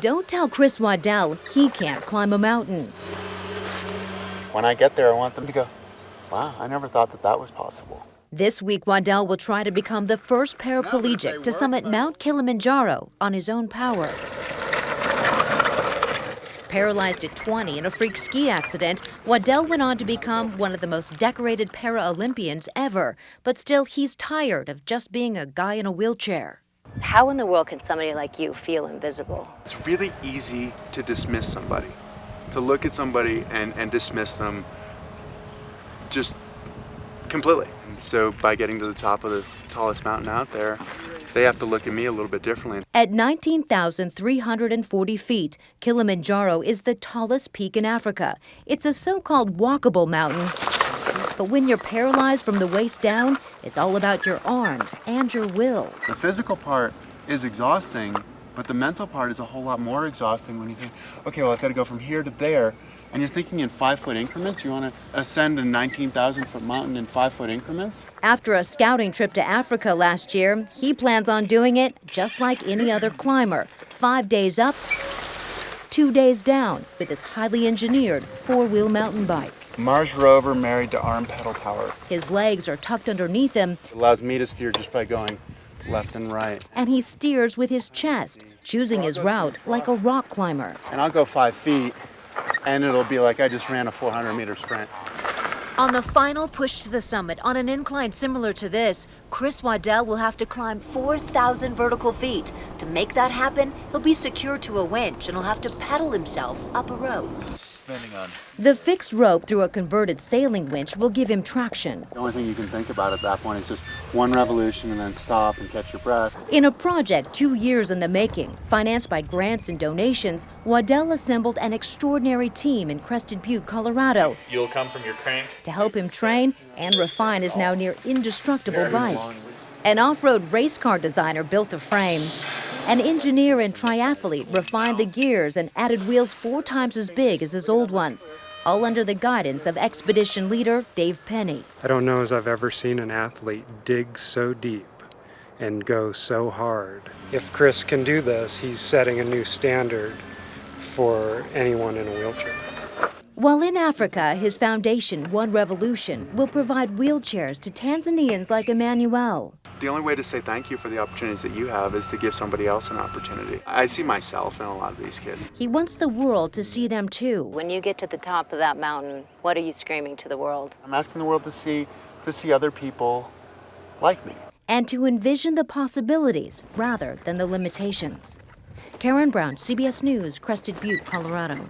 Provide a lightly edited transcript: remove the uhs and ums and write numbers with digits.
Don't tell Chris Waddell he can't climb a mountain. When I get there, I want them to go, wow, I never thought that was possible. This week, Waddell will try to become the first paraplegic to summit Mount Kilimanjaro on his own power. Paralyzed at 20 in a freak ski accident, Waddell went on to become one of the most decorated para-Olympians ever. But still, he's tired of just being a guy in a wheelchair. How in the world can somebody like you feel invisible? It's really easy to dismiss somebody, to look at somebody and dismiss them just completely. And so by getting to the top of the tallest mountain out there, they have to look at me a little bit differently. At 19,340 feet, Kilimanjaro is the tallest peak in Africa. It's a so-called walkable mountain. But when you're paralyzed from the waist down, it's all about your arms and your will. The physical part is exhausting, but the mental part is a whole lot more exhausting when you think, okay, well, I've got to go from here to there. And you're thinking in 5-foot increments? You want to ascend a 19,000-foot mountain in 5-foot increments? After a scouting trip to Africa last year, he plans on doing it just like any other climber. 5 days up, 2 days down with his highly engineered four-wheel mountain bike. Mars rover married to arm pedal power. His legs are tucked underneath him. It allows me to steer just by going left and right. And he steers with his chest, choosing his route like a rock climber. And I'll go 5 feet, and it'll be like I just ran a 400-meter sprint. On the final push to the summit, on an incline similar to this, Chris Waddell will have to climb 4,000 vertical feet. To make that happen, he'll be secured to a winch and he'll have to pedal himself up a rope. The fixed rope through a converted sailing winch will give him traction. The only thing you can think about at that point is just one revolution and then stop and catch your breath. In a project 2 years in the making, financed by grants and donations, Waddell assembled an extraordinary team in Crested Butte, Colorado. You'll come from your crank to help him train and refine his now near indestructible bike. An off-road race car designer built the frame. An engineer and triathlete refined the gears and added wheels 4 times as big as his old ones, all under the guidance of expedition leader Dave Penny. I don't know as I've ever seen an athlete dig so deep and go so hard. If Chris can do this, he's setting a new standard for anyone in a wheelchair. While in Africa, his foundation, One Revolution, will provide wheelchairs to Tanzanians like Emmanuel. The only way to say thank you for the opportunities that you have is to give somebody else an opportunity. I see myself in a lot of these kids. He wants the world to see them too. When you get to the top of that mountain, what are you screaming to the world? I'm asking the world to see other people like me. And to envision the possibilities rather than the limitations. Karen Brown, CBS News, Crested Butte, Colorado.